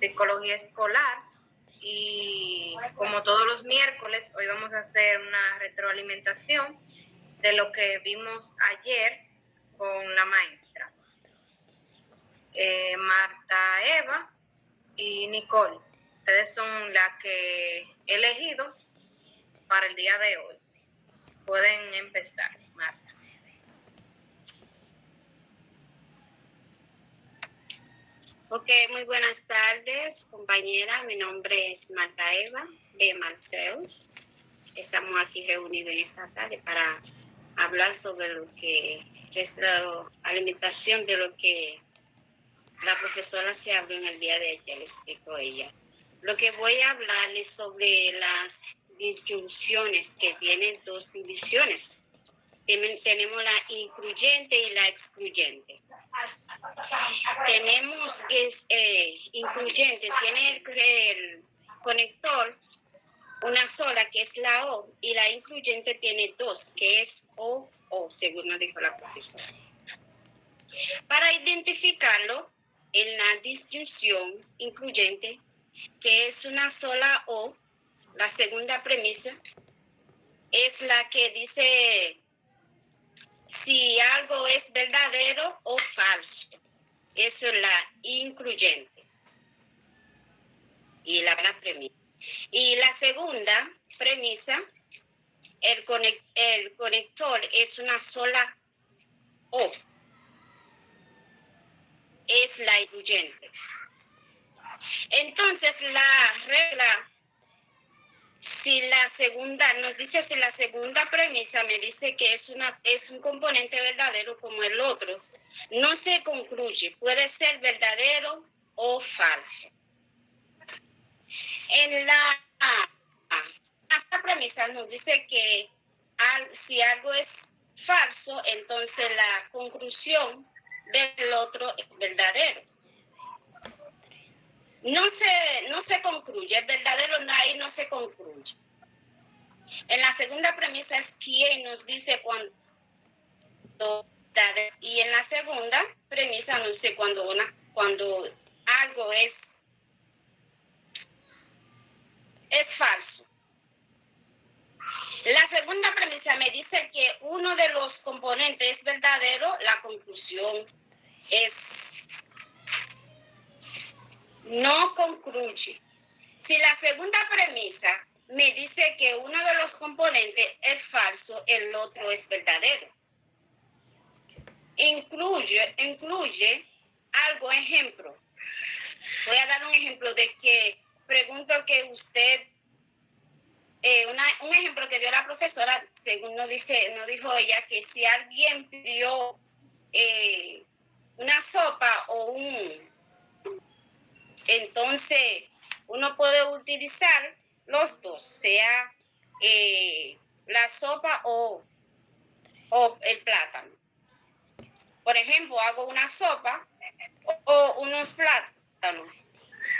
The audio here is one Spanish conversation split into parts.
psicología escolar y como todos los miércoles, hoy vamos a hacer una retroalimentación de lo que vimos ayer con la maestra. Marta, Eva y Nicole, ustedes son las que he elegido para el día de hoy. Pueden empezar, Marta. Ok, muy buenas tardes, compañera. Mi nombre es Marta Eva de Marceus. Estamos aquí reunidos en esta tarde para hablar sobre lo que es la alimentación de lo que la profesora se habló en el día de ayer, le explicó ella. Lo que voy a hablar es sobre las disyunciones, que tienen dos divisiones. Tenemos la incluyente y la excluyente. Tenemos incluyente, tiene el conector una sola, que es la O, y la incluyente tiene dos, que es O, según nos dijo la profesora. Para identificarlo, en la disyunción incluyente, que es una sola O, la segunda premisa es la que dice si algo es verdadero o falso. Eso es la incluyente y la premisa. Y la segunda premisa, el conector es una sola O, es la incluyente. Entonces la regla, si la segunda, nos dice si la segunda premisa me dice que es un componente verdadero como el otro, no se concluye, puede ser verdadero o falso. En la premisa nos dice que si algo es falso, entonces la conclusión del otro es verdadero. No se concluye, es verdadero, ahí no se concluye. En la segunda premisa es quién nos dice cuando, y en la segunda premisa nos dice cuando algo es falso. La segunda premisa me dice que uno de los componentes es verdadero, la conclusión es no concluye. Si la segunda premisa me dice que uno de los componentes es falso, el otro es verdadero. Incluye algo, ejemplo. Voy a dar un ejemplo de que pregunto que usted, un ejemplo que dio la profesora, según nos dijo ella, que si alguien pidió una sopa entonces uno puede utilizar los dos, sea la sopa o el plátano. Por ejemplo, hago una sopa o unos plátanos.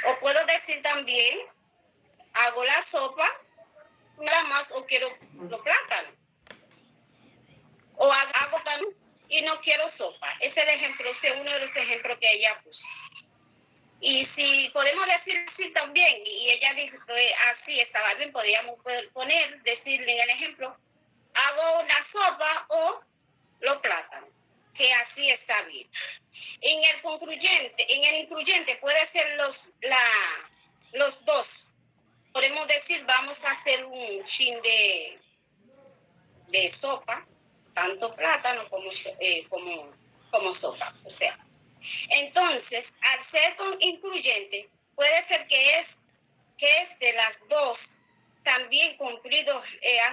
O puedo decir también, hago la sopa, nada más, o quiero los plátanos. O hago plátano y no quiero sopa. Ese es el ejemplo, ese es uno de los ejemplos que ella puso. Y si podemos decir así también, y ella dijo así estaba bien, podríamos decirle en el ejemplo, hago la sopa o los plátanos, que así está bien. En el incluyente puede ser los dos. Podemos decir, vamos a hacer un chin de sopa, tanto plátano como sopa, o sea. Entonces, al ser incluyente, puede ser que es de las dos también han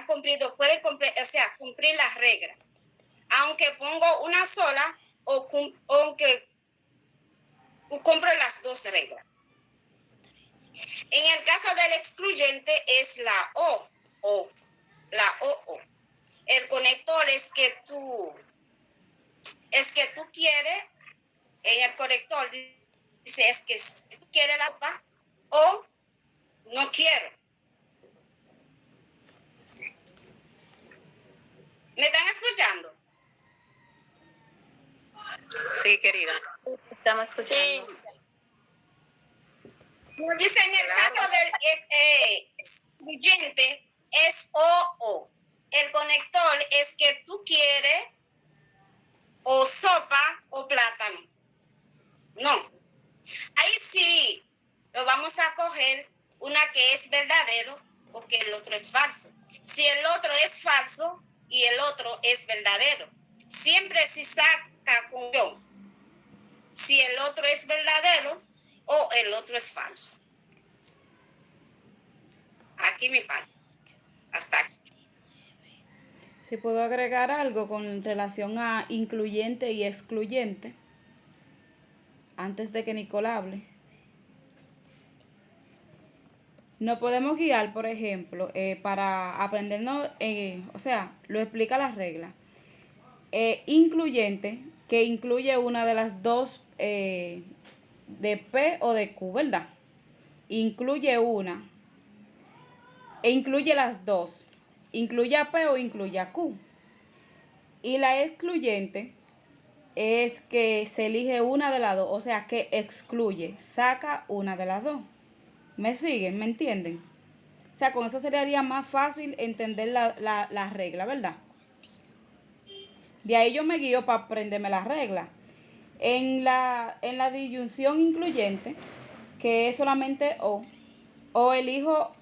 cumplido, cumplir las reglas. Aunque pongo una sola aunque cumplo las dos reglas. En el caso del excluyente es la O. El conector es que tú quieres, en el conector dice es que tú quieres la sopa o no quiero. ¿Me están escuchando? Sí, querida. Estamos escuchando. Sí. Dice en el caso del excluyente es o. El conector es que tú quieres o sopa o plátano. No. Ahí sí lo vamos a coger una que es verdadero porque el otro es falso. Si el otro es falso y el otro es verdadero, siempre se saca conjunción. Si el otro es verdadero o el otro es falso. Aquí mi parte. Hasta aquí. Si puedo agregar algo con relación a incluyente y excluyente, antes de que Nicole hable. Nos podemos guiar, por ejemplo, para aprendernos, o sea, lo explica la regla. Incluyente, que incluye una de las dos de P o de Q, ¿verdad? Incluye una. E incluye las dos. Incluye a P o incluye a Q. Y la excluyente es que se elige una de las dos, o sea, que excluye, saca una de las dos. ¿Me siguen? ¿Me entienden? O sea, con eso sería más fácil entender la regla, ¿verdad? De ahí yo me guío para aprenderme la regla. En la disyunción incluyente, que es solamente o elijo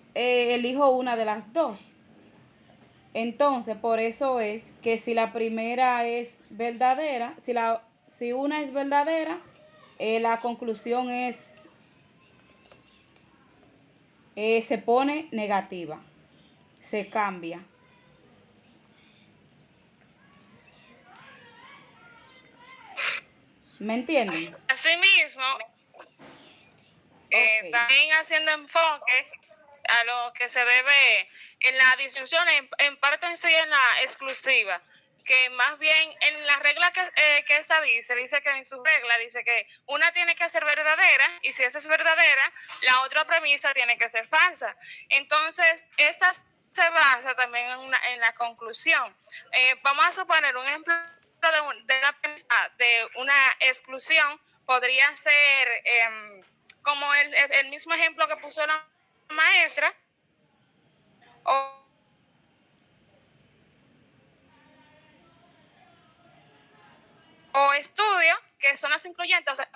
una de las dos. Entonces, por eso es que si la primera es verdadera, si una es verdadera, la conclusión se pone negativa, se cambia. ¿Me entienden? Asimismo, Ok. también haciendo enfoque a lo que se debe en la disyunción, en parte en sí en la exclusiva, que más bien en la regla que esta dice que en su regla dice que una tiene que ser verdadera y si esa es verdadera, la otra premisa tiene que ser falsa. Entonces, esta se basa también en la conclusión. Vamos a suponer un ejemplo de una exclusión, podría ser como el mismo ejemplo que puso la maestra, o estudio, que son las incluyentes. O sea,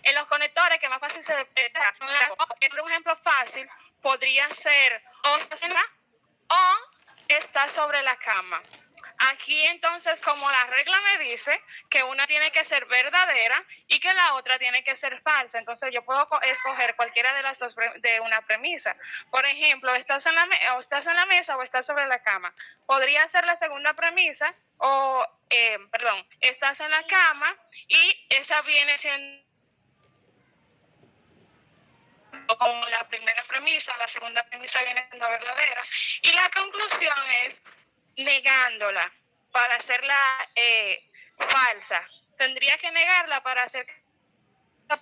en los conectores, que más fácil se es un ejemplo fácil, podría ser o está sobre la cama. Aquí entonces, como la regla me dice que una tiene que ser verdadera y que la otra tiene que ser falsa, entonces yo puedo escoger cualquiera de las dos de una premisa. Por ejemplo, estás en la mesa o estás sobre la cama. Podría ser la segunda premisa o, estás en la cama y esa viene siendo como la primera premisa, la segunda premisa viene siendo verdadera y la conclusión es negándola para hacerla falsa. Tendría que negarla para hacer la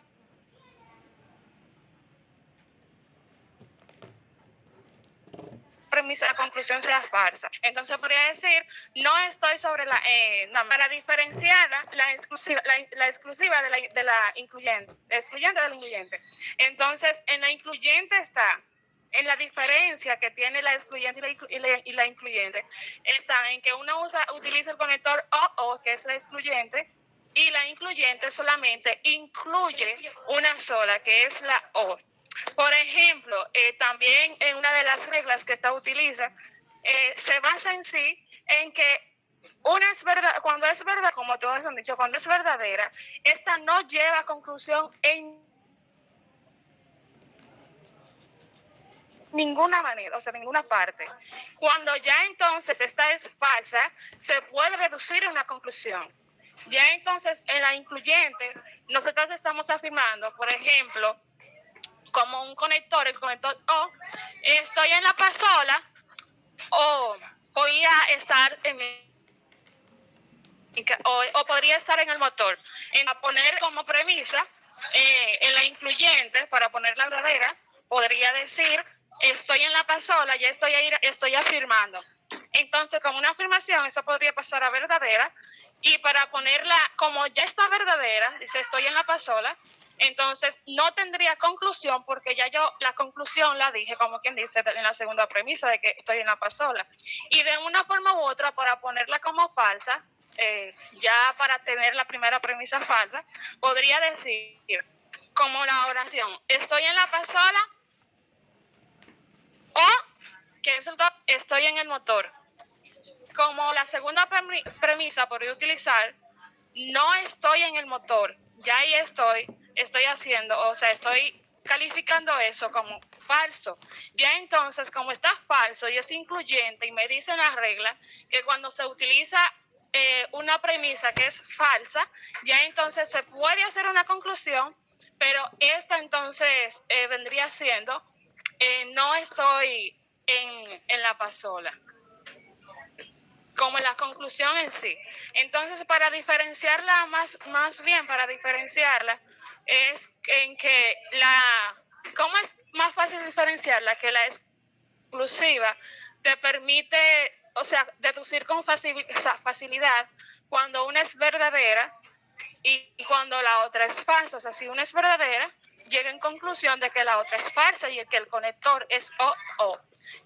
premisa de conclusión sea falsa. Entonces podría decir, no estoy sobre no, para diferenciarla, la exclusiva de la incluyente, la excluyente del incluyente. Entonces, en la incluyente está en la diferencia que tiene la excluyente y la incluyente, está en que una utiliza el conector o, que es la excluyente, y la incluyente solamente incluye una sola, que es la o. Por ejemplo, también en una de las reglas que esta utiliza, se basa en sí en que una es verdad, cuando es verdad, como todos han dicho, cuando es verdadera, esta no lleva a conclusión en ninguna manera, o sea, ninguna parte. Cuando ya entonces esta es falsa, se puede reducir a una conclusión. Ya entonces en la incluyente, nosotros estamos afirmando, por ejemplo, como un conector, el conector O, estoy en la pasola o podría estar o podría estar en el motor. A poner como premisa en la incluyente, para poner la verdadera, podría decir estoy en la pasola, ya estoy afirmando. Entonces, como una afirmación, eso podría pasar a verdadera Y para ponerla, como ya está verdadera, dice estoy en la pasola, entonces no tendría conclusión porque ya yo la conclusión la dije, como quien dice, en la segunda premisa de que estoy en la pasola. Y de una forma u otra, para ponerla como falsa, ya para tener la primera premisa falsa, podría decir, como la oración, estoy en la pasola o que es estoy en el motor. Como la segunda premisa podría utilizar, no estoy en el motor, ya ahí estoy haciendo, o sea, estoy calificando eso como falso. Ya entonces, como está falso y es incluyente y me dicen las reglas que cuando se utiliza una premisa que es falsa, ya entonces se puede hacer una conclusión, pero esta entonces vendría siendo, no estoy en la pasola como la conclusión en sí. Entonces, para diferenciarla más bien, para diferenciarla, es en que ¿cómo es más fácil diferenciarla? Que la exclusiva te permite, o sea, deducir con facilidad cuando una es verdadera y cuando la otra es falsa. O sea, si una es verdadera, llega en conclusión de que la otra es falsa y que el conector es o.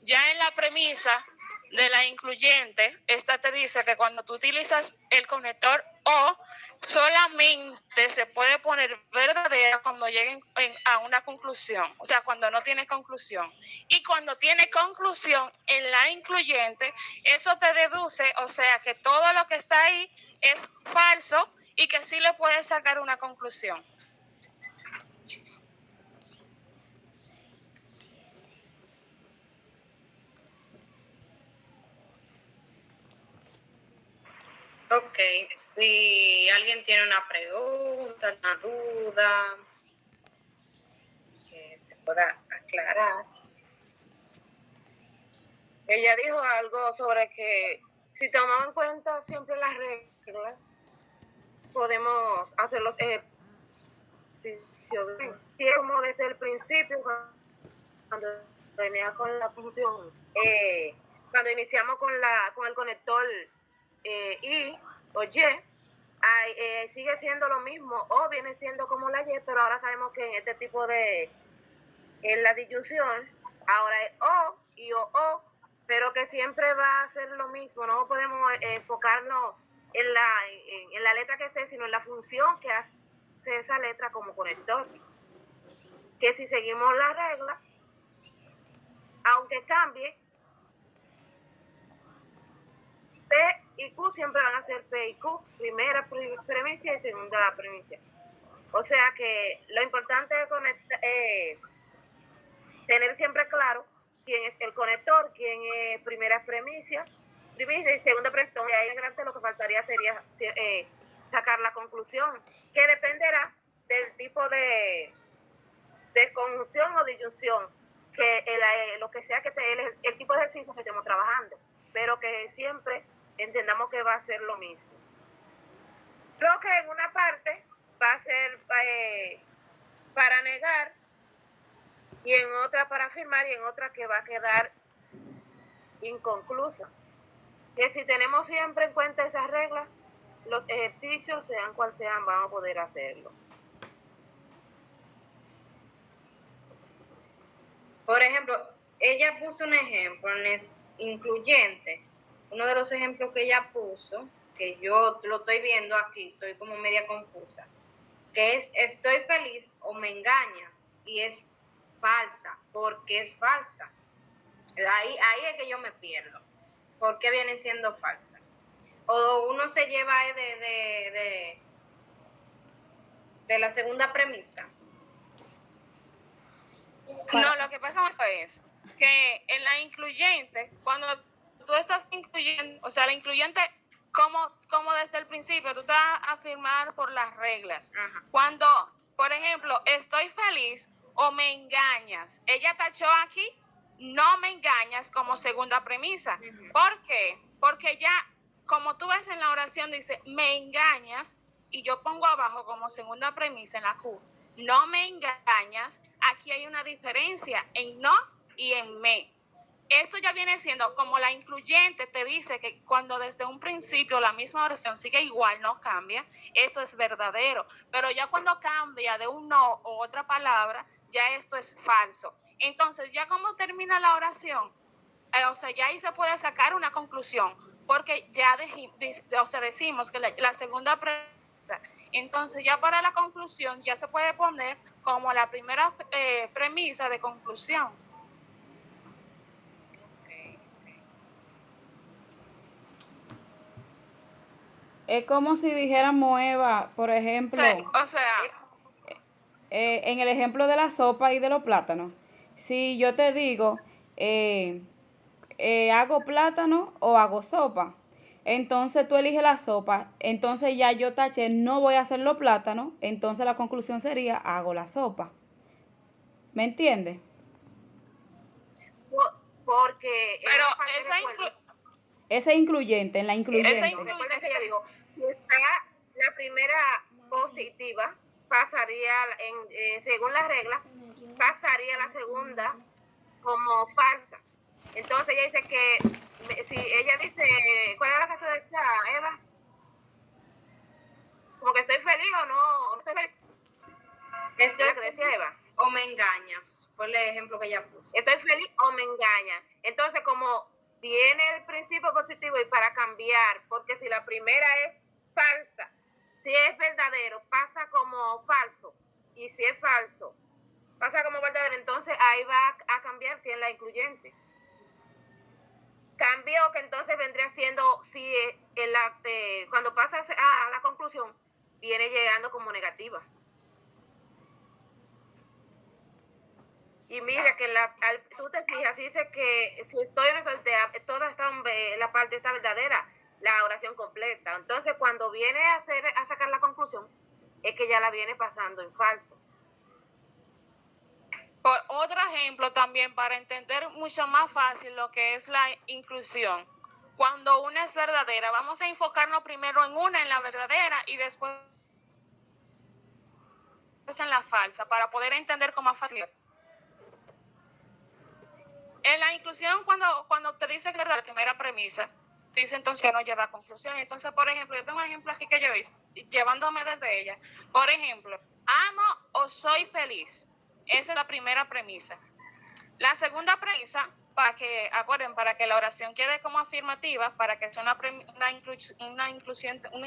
Ya en la premisa de la incluyente, esta te dice que cuando tú utilizas el conector o, solamente se puede poner verdadera cuando lleguen a una conclusión, o sea, cuando no tiene conclusión. Y cuando tiene conclusión en la incluyente, eso te deduce, o sea, que todo lo que está ahí es falso y que sí le puedes sacar una conclusión. Ok, si alguien tiene una pregunta, una duda, que se pueda aclarar. Ella dijo algo sobre que si tomamos en cuenta siempre las reglas, podemos hacer los ejercicios. Y es como desde el principio, cuando venía con la función, cuando iniciamos con el conector I o Y, sigue siendo lo mismo, o viene siendo como la Y, pero ahora sabemos que en este tipo en la disyunción, ahora es O y O, pero que siempre va a ser lo mismo. No podemos enfocarnos en la letra que esté, sino en la función que hace esa letra como conector. Que si seguimos la regla, aunque cambie, P y Q siempre van a ser P y Q, primera premisa y segunda premisa. O sea que lo importante es tener siempre claro quién es el conector, quién es primera premisa y segunda premisa. Y ahí lo que faltaría sería sacar la conclusión, que dependerá del tipo de conjunción o disyunción, que lo que sea que el tipo de ejercicio que estemos trabajando, pero que siempre entendamos que va a ser lo mismo. Creo que en una parte va a ser para negar, y en otra para afirmar, y en otra que va a quedar inconclusa. Que si tenemos siempre en cuenta esas reglas, los ejercicios, sean cual sean, vamos a poder hacerlo. Por ejemplo, ella puso un ejemplo en incluyente. Uno de los ejemplos que ella puso, que yo lo estoy viendo aquí, estoy como media confusa, que es estoy feliz o me engañas, y es falsa. ¿Por qué es falsa? Ahí es que yo me pierdo. ¿Por qué viene siendo falsa? O uno se lleva de la segunda premisa. No, lo que pasa es que en la incluyente, cuando tú estás incluyendo, o sea, la incluyente, como desde el principio, tú te vas a afirmar por las reglas. Ajá. Cuando, por ejemplo, estoy feliz o me engañas, ella tachó aquí, no me engañas como segunda premisa. Uh-huh. ¿Por qué? Porque ya, como tú ves en la oración, dice, me engañas, y yo pongo abajo como segunda premisa en la Q, no me engañas. Aquí hay una diferencia en no y en me. Esto ya viene siendo como la incluyente te dice que cuando desde un principio la misma oración sigue igual, no cambia, esto es verdadero. Pero ya cuando cambia de un no o otra palabra, ya esto es falso. Entonces, ya como termina la oración, o sea, ya ahí se puede sacar una conclusión, porque ya decimos que la segunda premisa, entonces ya para la conclusión ya se puede poner como la primera premisa de conclusión. Es como si dijéramos, Eva, por ejemplo, O sea, en el ejemplo de la sopa y de los plátanos. Si yo te digo, hago plátano o hago sopa, entonces tú eliges la sopa, entonces ya yo taché, no voy a hacer los plátanos, entonces la conclusión sería, hago la sopa. ¿Me entiendes? Porque pero esa Ese incluyente, en la incluyente. recuerda que ella dijo, si está la primera positiva, pasaría, según las reglas, pasaría la segunda como falsa. Entonces ella dice que, si ella dice, ¿cuál es la frase de esta, Eva? Como que estoy feliz o no estoy feliz. Estoy ¿Es lo que decía Eva? o me engañas. Fue el ejemplo que ella puso. Estoy feliz o me engañan. Entonces, como viene el principio positivo y para cambiar, porque si la primera es falsa, si es verdadero, pasa como falso. Y si es falso, pasa como verdadero, entonces ahí va a cambiar si es la incluyente. Cambio que entonces vendría siendo, si cuando pasa a la conclusión, viene llegando como negativa. Y mira que tú te fijas, dice que si estoy en toda la parte está verdadera, la oración completa. Entonces, cuando viene a sacar la conclusión, es que ya la viene pasando en falso. por otro ejemplo también, para entender mucho más fácil lo que es la inclusión. Cuando una es verdadera, vamos a enfocarnos primero en una, en la verdadera, y después en la falsa, para poder entender con más facilidad. En la inclusión, cuando te dice que es la primera premisa, dice entonces no lleva a conclusión. Entonces, por ejemplo, yo tengo un ejemplo aquí que yo hice, llevándome desde ella. Por ejemplo, amo o soy feliz. Esa es la primera premisa. La segunda premisa, para que la oración quede como afirmativa, para que sea una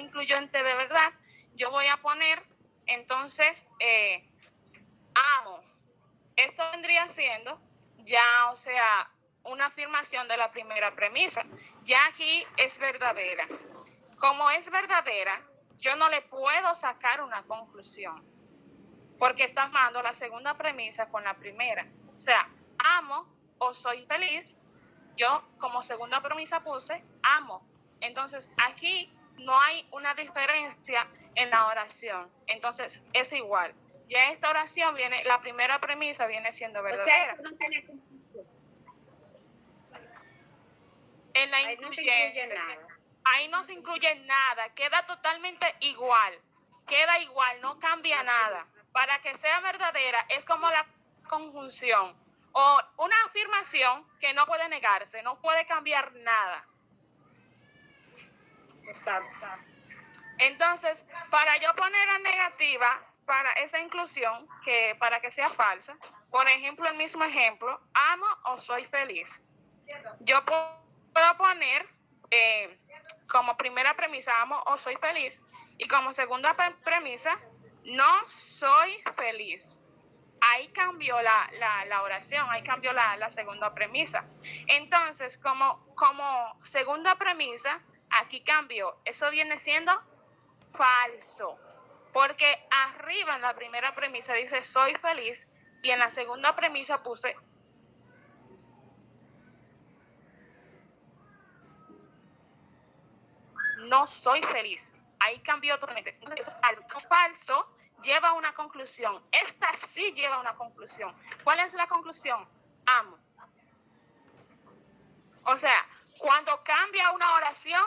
incluyente de verdad, yo voy a poner entonces amo. Esto vendría siendo ya, o sea, una afirmación de la primera premisa. Ya aquí es verdadera. Como es verdadera, yo no le puedo sacar una conclusión, porque está armando la segunda premisa con la primera. O sea, amo o soy feliz, yo como segunda premisa puse amo. Entonces, aquí no hay una diferencia en la oración. Entonces, es igual. Ya esta oración viene, la primera premisa viene siendo verdadera. O sea, no tiene conclusión. En la Ahí no se incluye nada. ahí no se incluye nada, queda totalmente igual, no cambia nada. Para que sea verdadera es como la conjunción o una afirmación que no puede negarse, no puede cambiar nada. Exacto. Entonces, para yo poner a negativa para esa inclusión, que para que sea falsa, por ejemplo, el mismo ejemplo, amo o soy feliz. Yo puedo poner como primera premisa amo o soy feliz y como segunda premisa no soy feliz. Ahí cambió la oración, ahí cambió la segunda premisa. Entonces, como segunda premisa, aquí cambió. Eso viene siendo falso, porque arriba en la primera premisa dice soy feliz y en la segunda premisa puse no soy feliz. Ahí cambió totalmente. Eso es falso. Falso lleva a una conclusión. Esta sí lleva a una conclusión. ¿Cuál es la conclusión? Amo. O sea, cuando cambia una oración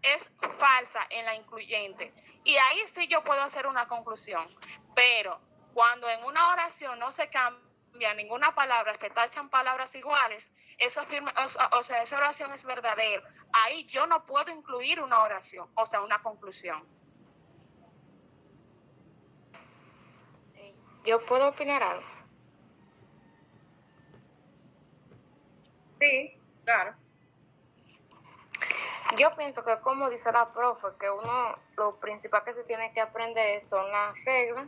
es falsa en la incluyente. Y ahí sí yo puedo hacer una conclusión. Pero cuando en una oración no se cambia ninguna palabra, se tachan palabras iguales, o sea, esa oración es verdadera, ahí yo no puedo incluir una oración, o sea, una conclusión. ¿Yo puedo opinar algo? Sí, claro. Yo pienso que, como dice la profe, que lo principal que se tiene que aprender son las reglas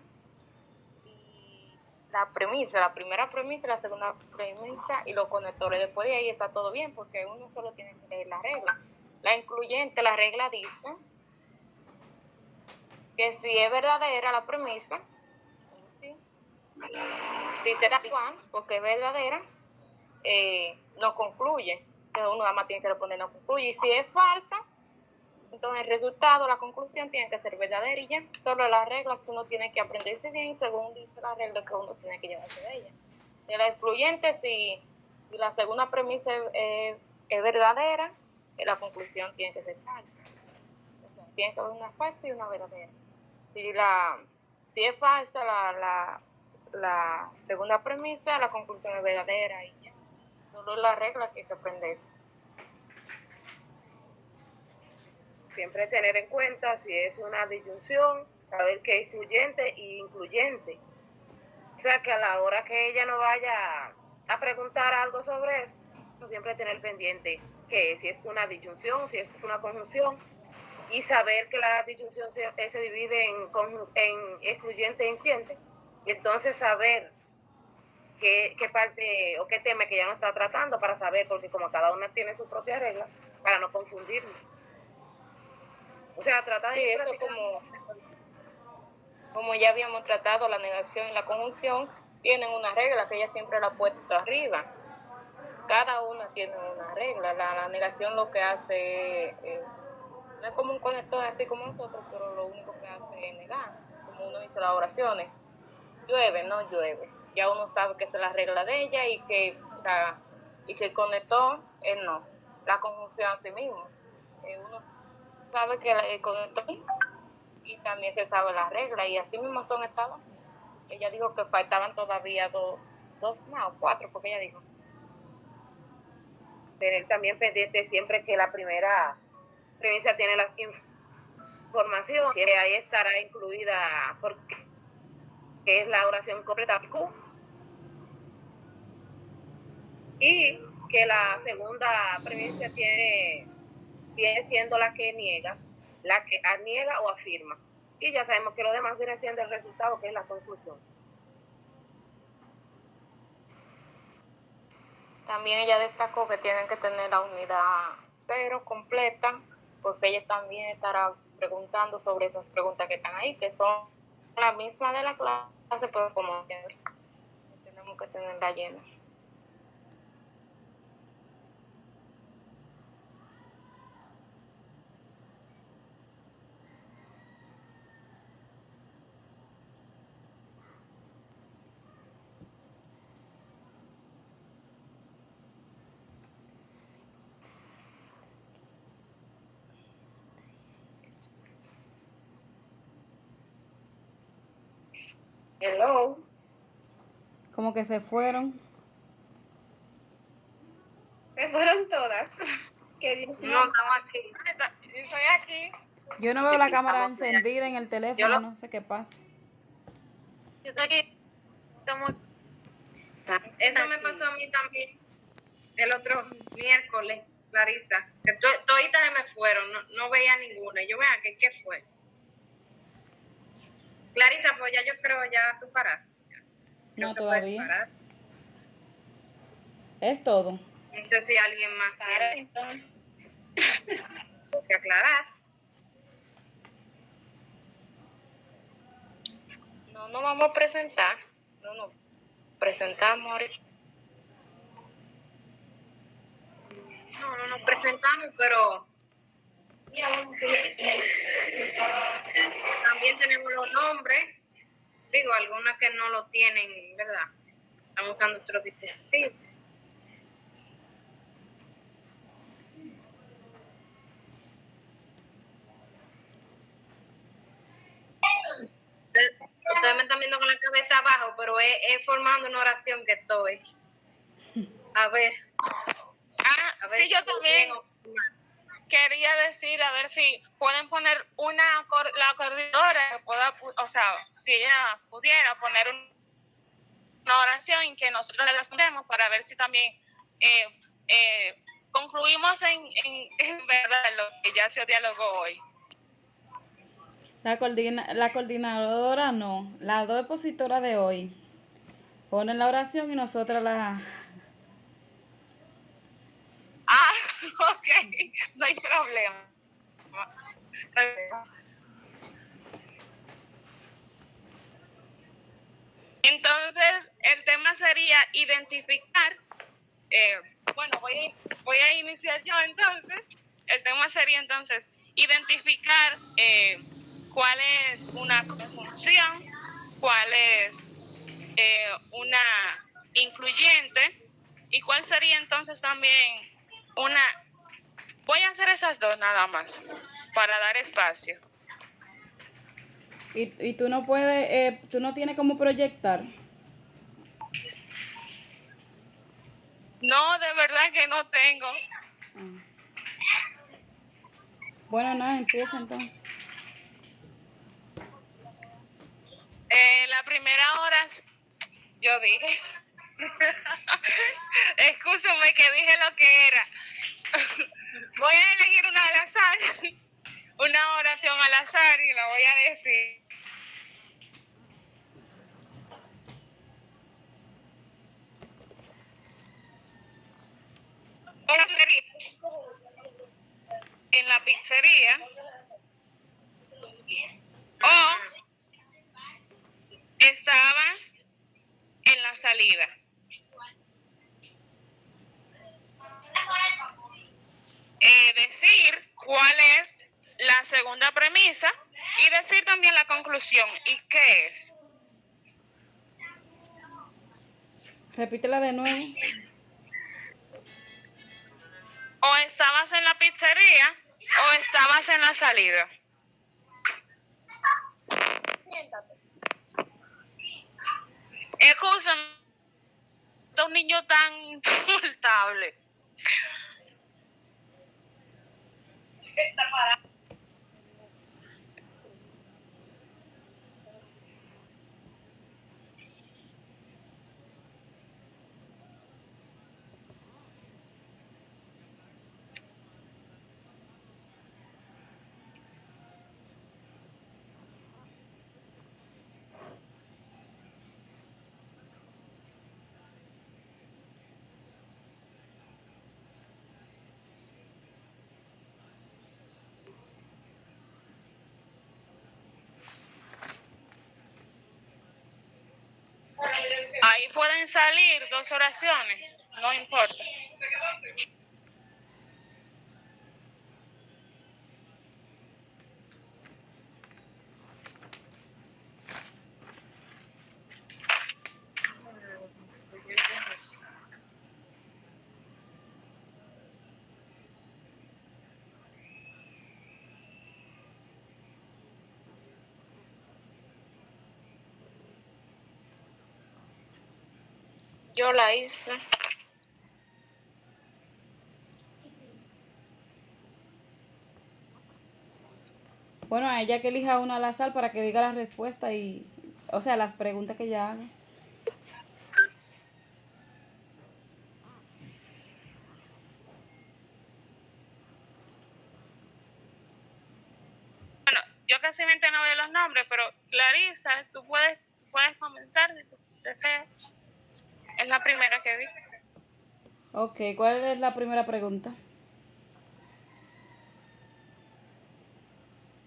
y la premisa, la primera premisa, la segunda premisa y los conectores. Después de ahí está todo bien, porque uno solo tiene que leer la regla. La incluyente, la regla dice que si es verdadera la premisa, ¿sí? Dice la porque es verdadera, no concluye. Entonces uno nada más tiene que responder no concluye. Y si es falsa, entonces el resultado, la conclusión tiene que ser verdadera y ya. Solo las reglas que uno tiene que aprenderse bien según dice la regla que uno tiene que llevarse de ella. De la excluyente, si la segunda premisa es verdadera, la conclusión tiene que ser falsa. O sea, tiene que haber una falsa y una verdadera. Si es falsa la segunda premisa, la conclusión es verdadera y ya. Solo las reglas que hay que aprender. Siempre tener en cuenta si es una disyunción, saber qué es excluyente e incluyente. O sea que a la hora que ella no vaya a preguntar algo sobre eso, siempre tener pendiente que si es una disyunción, si es una conjunción, y saber que la disyunción se divide en excluyente e incluyente, y entonces saber qué parte o qué tema que ya no está tratando para saber, porque como cada una tiene su propia regla, para no confundirnos. O sea, trata de... Sí, eso como ya habíamos tratado, la negación y la conjunción tienen una regla que ella siempre la ha puesto arriba. Cada una tiene una regla. La negación lo que hace no es como un conector así como nosotros, pero lo único que hace es negar. Como uno dice las oraciones, llueve, no llueve. Ya uno sabe que esa es la regla de ella y que el conector es no. La conjunción a sí mismo. Uno sabe que el conector y también se sabe la regla y así mismo son estados. Ella dijo que faltaban todavía dos más o cuatro, porque ella dijo. Tener también pendiente siempre que la primera premisa tiene las informaciones, que ahí estará incluida porque es la oración completa y que la segunda premisa viene siendo la que niega o afirma. Y ya sabemos que lo demás viene siendo el resultado, que es la conclusión. También ella destacó que tienen que tener la unidad 0 completa, porque ella también estará preguntando sobre esas preguntas que están ahí, que son las mismas de la clase, pero como siempre, tenemos que tenerla llena. Hello. Como que se fueron. Se fueron todas. Que Dios No, estamos aquí. Yo estoy aquí. Yo no veo la cámara Estamos bien. encendida en el teléfono, no sé qué pasa. Yo estoy aquí. Eso me pasó a mí también el otro miércoles, Clarisa. Que toditas se me fueron, no veía ninguna. Yo vea ¿qué fue? Clarisa, pues ya yo creo ya tú paraste. No, todavía. Es todo. No sé si alguien más quiere Entonces, que aclarar. no nos vamos a presentar, no nos presentamos ahorita. No nos presentamos, pero también tenemos los nombres. Digo, algunas que no lo tienen, ¿verdad? Están usando otros dispositivos. Ustedes me están viendo con la cabeza abajo, pero es formando una oración que estoy. A ver. ver Sí, yo también quién- quería decir, a ver si pueden poner la coordinadora que pueda, o sea, si ella pudiera poner una oración en que nosotros le respondemos para ver si también eh, concluimos en verdad lo que ya se dialogó hoy. La coordinadora no, las dos expositoras de hoy ponen la oración y nosotras la... Ah, ok, no hay problema. Entonces, el tema sería identificar, bueno, voy a iniciar yo entonces. El tema sería entonces identificar cuál es una conjunción, cuál es una incluyente y cuál sería entonces también una... Voy a hacer esas dos nada más para dar espacio. Y tú no puedes, tú no tienes cómo proyectar. No, de verdad que no tengo. Bueno, nada, empieza entonces. La primera hora, yo dije, escúchame que dije lo que era. Voy a elegir una al azar, una oración al azar y la voy a decir. Una sería en la pizzería o estabas en la salida. Decir cuál es la segunda premisa y decir también la conclusión. ¿Y qué es? Repítela de nuevo. O estabas en la pizzería o estabas en la salida. Siéntate. Escúchame, un niño tan insoportable. Está parado. Ahí pueden salir dos oraciones, no importa. Yo la hice. Bueno, a ella que elija una al azar para que diga la respuesta y, o sea, las preguntas que ella haga. Bueno, yo casi no veo los nombres, pero Clarisa, tú puedes comenzar si tú deseas. Es la primera que vi. Ok, ¿cuál es la primera pregunta?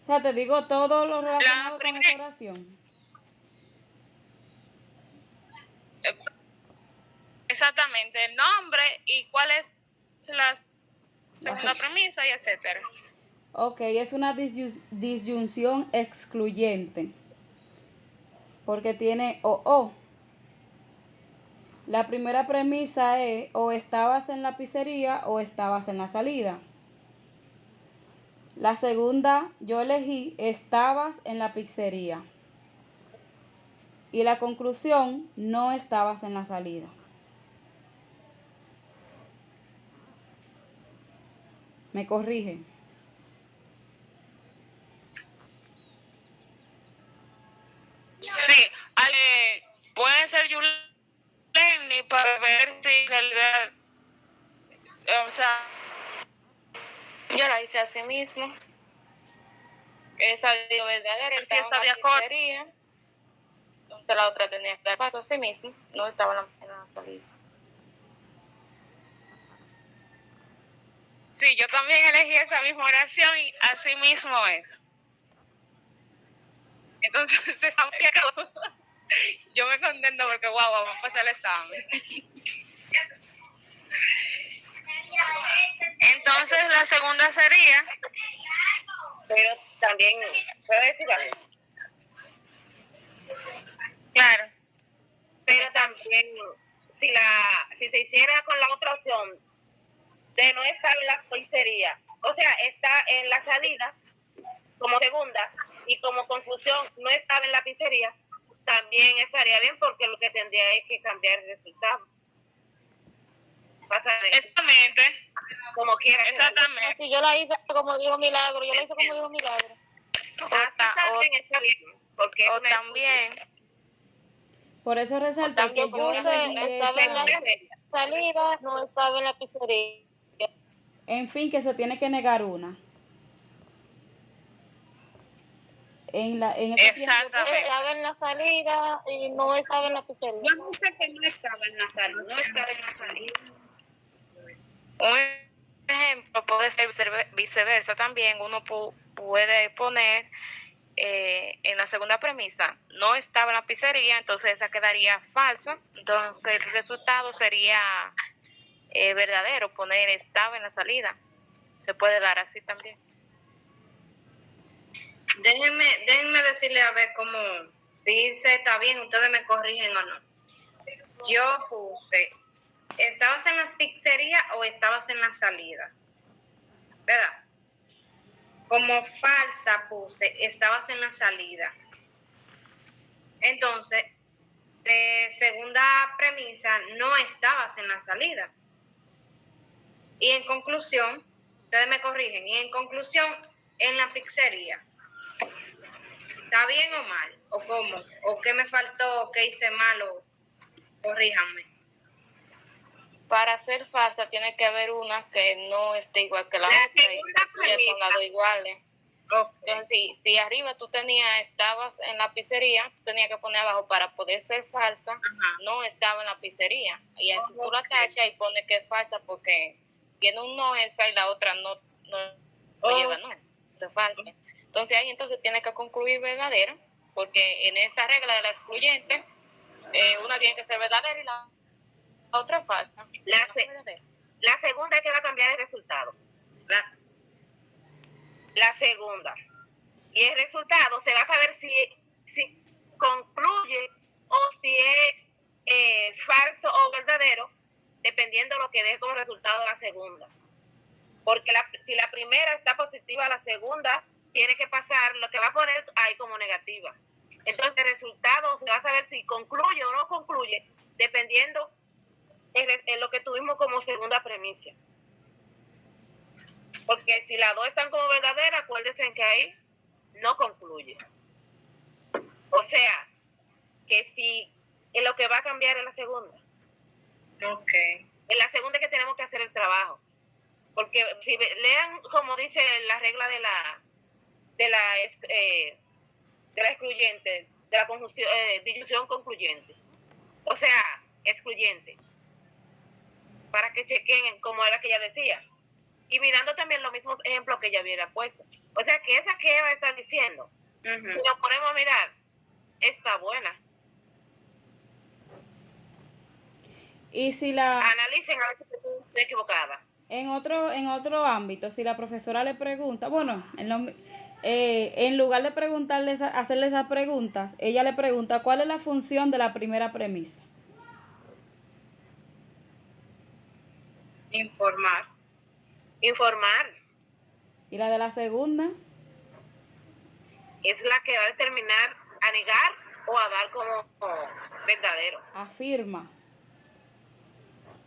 O sea, te digo todo lo relacionado con esa oración. Exactamente, el nombre y cuál es la segunda se- premisa y etcétera. Ok, es una disyunción excluyente. Porque tiene o. La primera premisa es o estabas en la pizzería o estabas en la salida. La segunda yo elegí estabas en la pizzería. Y la conclusión no estabas en la salida. Me corrige. Sí, puede ser Yuleni para ver si en realidad, o sea, Yo la hice así mismo. Esa salió verdadera. si está de acuerdo. Entonces la otra tenía que dar paso así mismo. No estaba en la salida. Sí, yo también elegí esa misma oración y así mismo es. Entonces, Santiago, yo me contento porque, wow, vamos a pasar el examen. Entonces, la segunda sería, Pero también, ¿puedo decir algo? claro, Pero también, si se hiciera con la otra opción de no estar en la pizzería, o sea, está en la salida como segunda y como confusión no estar en la pizzería, también estaría bien porque lo que tendría es que cambiar el resultado. Pasa exactamente, como quiera. exactamente. Si yo la hice como dijo Milagro, Así también está bien, porque O también, Por eso resalté que yo elegí estaba en la esa. salida, no estaba en la pizzería. En fin, que se tiene que negar una. En ese tiempo, exactamente. Estaba en la salida y no estaba en la pizzería. Yo no sé que no estaba en la salida, no estaba en la salida. Un ejemplo puede ser viceversa también. Uno puede poner en la segunda premisa, no estaba en la pizzería, entonces esa quedaría falsa. Entonces el resultado sería verdadero, poner estaba en la salida. Se puede dar así también. Déjenme decirle a ver cómo, si se está bien, ustedes me corrigen o no. Yo puse, ¿estabas en la pizzería o estabas en la salida? ¿Verdad? Como falsa puse, estabas en la salida. Entonces, de segunda premisa, no estabas en la salida. Y en conclusión, ustedes me corrigen, y en conclusión, en la pizzería. ¿Está bien o mal? ¿O cómo? ¿O qué me faltó? ¿Qué hice mal? ¿O corríjanme? Para ser falsa tiene que haber una que no esté igual que la La otra segunda y que son las dos iguales. Okay. Entonces, si arriba tú estabas en la pizzería, tú tenías que poner abajo para poder ser falsa, no estaba en la pizzería. Y así tú la tachas y pones que es falsa porque tiene un no esa y la otra no lleva no, eso es falsa. Entonces ahí tiene que concluir verdadera, porque en esa regla de la excluyente, una tiene que ser verdadera y la otra falsa. La segunda es que va a cambiar el resultado. La segunda. Y el resultado se va a saber si concluye o si es falso o verdadero, dependiendo de lo que dé como resultado la segunda. Porque si la primera está positiva, la segunda tiene que pasar lo que va a poner ahí como negativa. Entonces el resultado se va a saber si concluye o no concluye, dependiendo en lo que tuvimos como segunda premisa. Porque si las dos están como verdaderas, acuérdense que ahí no concluye. O sea, que si en lo que va a cambiar es la segunda. Ok. En la segunda es que tenemos que hacer el trabajo. Porque si lean como dice la regla de la excluyente, de la conjunción, disyunción concluyente. O sea, excluyente. Para que chequen como era que ella decía. Y mirando también los mismos ejemplos que ella hubiera puesto. O sea, que esa que Eva está diciendo, si nos ponemos a mirar, está buena. Y si la Analicen a ver si estoy equivocada. en otro ámbito, si la profesora le pregunta, bueno, en lugar de hacerle esas preguntas, ella le pregunta cuál es la función de la primera premisa. Informar. Y la de la segunda, Es la que va a determinar a negar o a dar como verdadero. afirma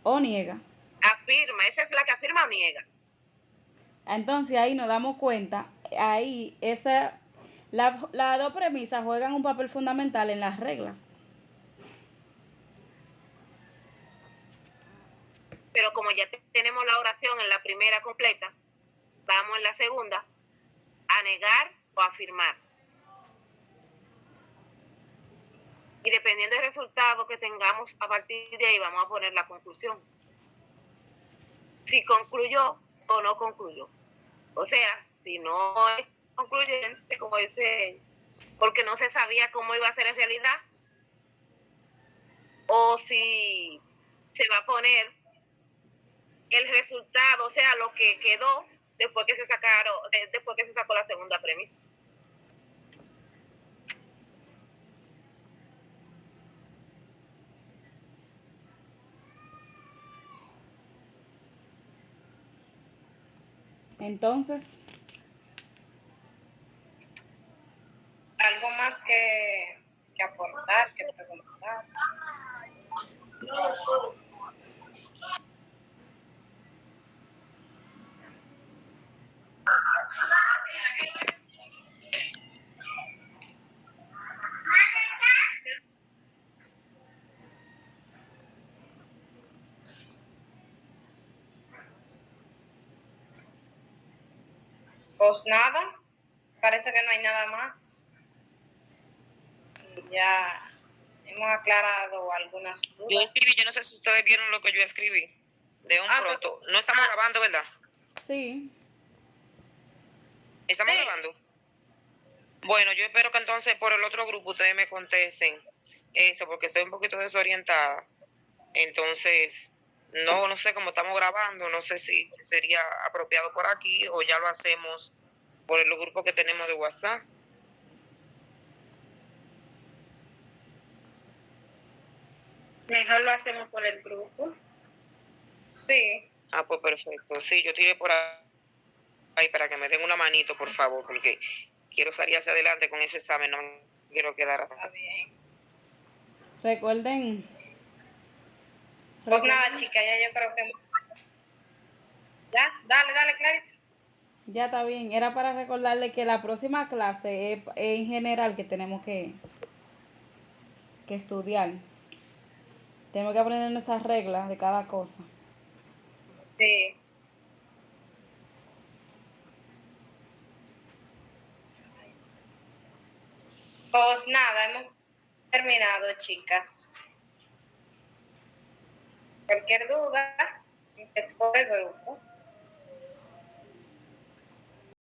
o niega. Afirma, esa es la que afirma o niega. Entonces ahí nos damos cuenta, ahí las dos premisas juegan un papel fundamental en las reglas. Pero como ya tenemos la oración en la primera completa, vamos en la segunda a negar o afirmar. Y dependiendo del resultado que tengamos a partir de ahí, vamos a poner la conclusión. Si concluyó o no concluyó. O sea, si no es concluyente, como dice, porque no se sabía cómo iba a ser en realidad, o si se va a poner el resultado, o sea, lo que quedó después que se sacó la segunda premisa. Entonces, Algo más que aportar, que preguntar. Pues nada, parece que no hay nada más. Y ya hemos aclarado algunas dudas. Yo escribí, yo no sé si ustedes vieron lo que yo escribí. De un pronto. No estamos grabando, ¿verdad? sí. ¿Estamos Sí. grabando? Bueno, yo espero que entonces por el otro grupo ustedes me contesten eso, porque estoy un poquito desorientada. Entonces, no sé cómo estamos grabando, no sé si sería apropiado por aquí o ya lo hacemos por el grupo que tenemos de WhatsApp. Mejor lo hacemos por el grupo. Sí. Ah, pues perfecto. Sí, yo tiré por ahí para que me den una manito, por favor, porque quiero salir hacia adelante con ese examen, no me quiero quedar Está atrás. bien. Recuerden. Pues nada, chicas, ya yo creo que ya, dale, Clarice. Ya está bien. Era para recordarle que la próxima clase es en general que tenemos que estudiar. Tenemos que aprender esas reglas de cada cosa. Sí. Pues nada, hemos terminado, chicas. Cualquier duda, por el grupo.